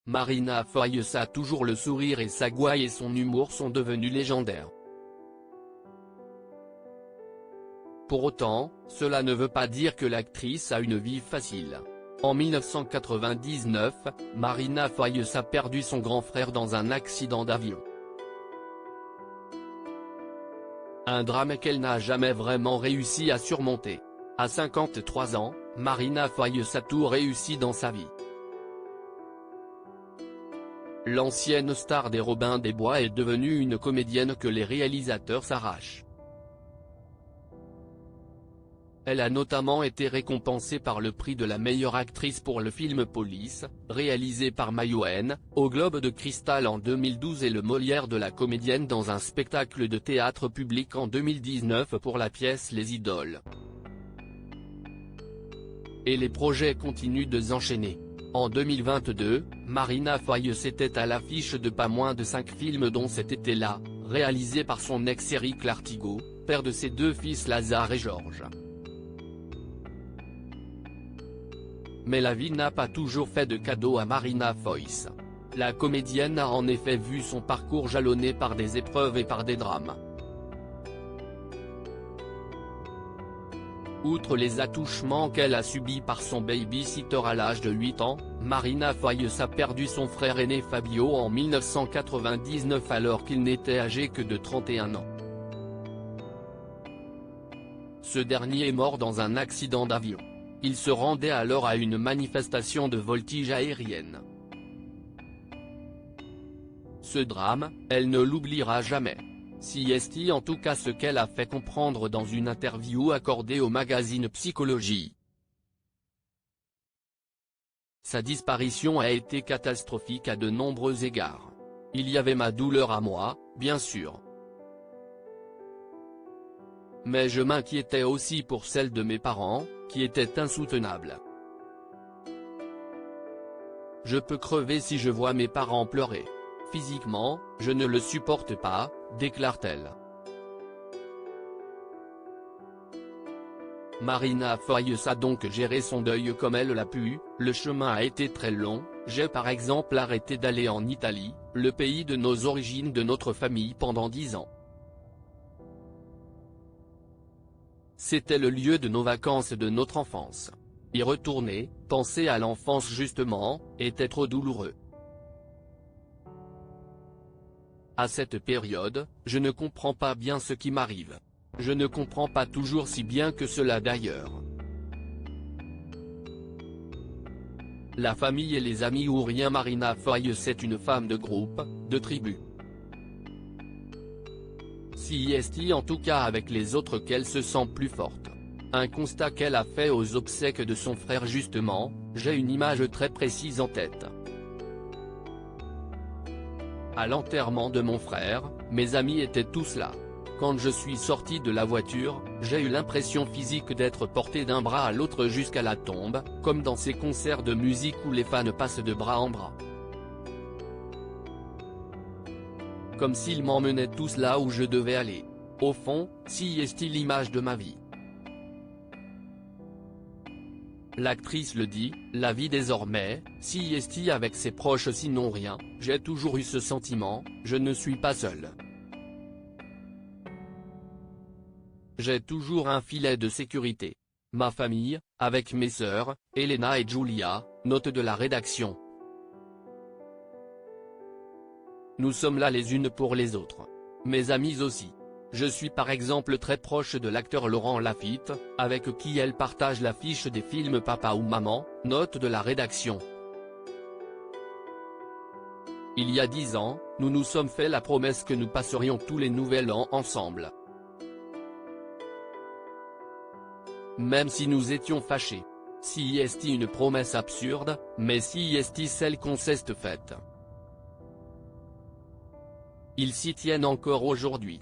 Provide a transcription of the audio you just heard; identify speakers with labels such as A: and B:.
A: Marina Foïs a toujours le sourire et sa gouaille et son humour sont devenus légendaires. Pour autant, cela ne veut pas dire que l'actrice a une vie facile. En 1999, Marina Foïs a perdu son grand frère dans un accident d'avion. Un drame qu'elle n'a jamais vraiment réussi à surmonter. À 53 ans, Marina Foïs a tout réussi dans sa vie. L'ancienne star des Robins des Bois est devenue une comédienne que les réalisateurs s'arrachent. Elle a notamment été récompensée par le prix de la meilleure actrice pour le film Police, réalisé par Maïwenn, au Globe de Cristal en 2012 et le Molière de la comédienne dans un spectacle de théâtre public en 2019 pour la pièce Les Idoles. Et les projets continuent de s'enchaîner. En 2022, Marina Foïs était à l'affiche de pas moins de 5 films dont Cet été-là, réalisé par son ex Éric Lartigot, père de ses 2 fils Lazare et Georges. Mais la vie n'a pas toujours fait de cadeaux à Marina Foïs. La comédienne a en effet vu son parcours jalonné par des épreuves et par des drames. Outre les attouchements qu'elle a subis par son baby-sitter à l'âge de 8 ans, Marina Foïs a perdu son frère aîné Fabio en 1999 alors qu'il n'était âgé que de 31 ans. Ce dernier est mort dans un accident d'avion. Il se rendait alors à une manifestation de voltige aérienne. Ce drame, elle ne l'oubliera jamais. Si est en tout cas ce qu'elle a fait comprendre dans une interview accordée au magazine Psychologie. Sa disparition a été catastrophique à de nombreux égards. Il y avait ma douleur à moi, bien sûr. Mais je m'inquiétais aussi pour celle de mes parents, qui était insoutenable. Je peux crever si je vois mes parents pleurer. Physiquement, je ne le supporte pas, déclare-t-elle. Marina Foïs a donc géré son deuil comme elle l'a pu, le chemin a été très long, j'ai par exemple arrêté d'aller en Italie, le pays de nos origines de notre famille pendant 10 ans. C'était le lieu de nos vacances et de notre enfance. Y retourner, penser à l'enfance justement, était trop douloureux. À cette période, je ne comprends pas bien ce qui m'arrive. Je ne comprends pas toujours si bien que cela d'ailleurs. La famille et les amis ou rien. Marina Foïs est une femme de groupe, de tribu. Si est en tout cas avec les autres qu'elle se sent plus forte. Un constat qu'elle a fait aux obsèques de son frère justement, j'ai une image très précise en tête. À l'enterrement de mon frère, mes amis étaient tous là. Quand je suis sorti de la voiture, j'ai eu l'impression physique d'être porté d'un bras à l'autre jusqu'à la tombe, comme dans ces concerts de musique où les fans passent de bras en bras. Comme s'ils m'emmenaient tous là où je devais aller. Au fond, si est l'image de ma vie. L'actrice le dit, la vie désormais, si est avec ses proches sinon rien, j'ai toujours eu ce sentiment, je ne suis pas seule. J'ai toujours un filet de sécurité. Ma famille, avec mes sœurs, Elena et Julia, note de la rédaction. Nous sommes là les unes pour les autres. Mes amis aussi. Je suis par exemple très proche de l'acteur Laurent Lafitte, avec qui elle partage l'affiche des films Papa ou Maman, note de la rédaction. Il y a 10 ans, nous nous sommes fait la promesse que nous passerions tous les nouvel an ensemble. Même si nous étions fâchés. Si est une promesse absurde, mais si est celle qu'on s'est faite. Ils s'y tiennent encore aujourd'hui.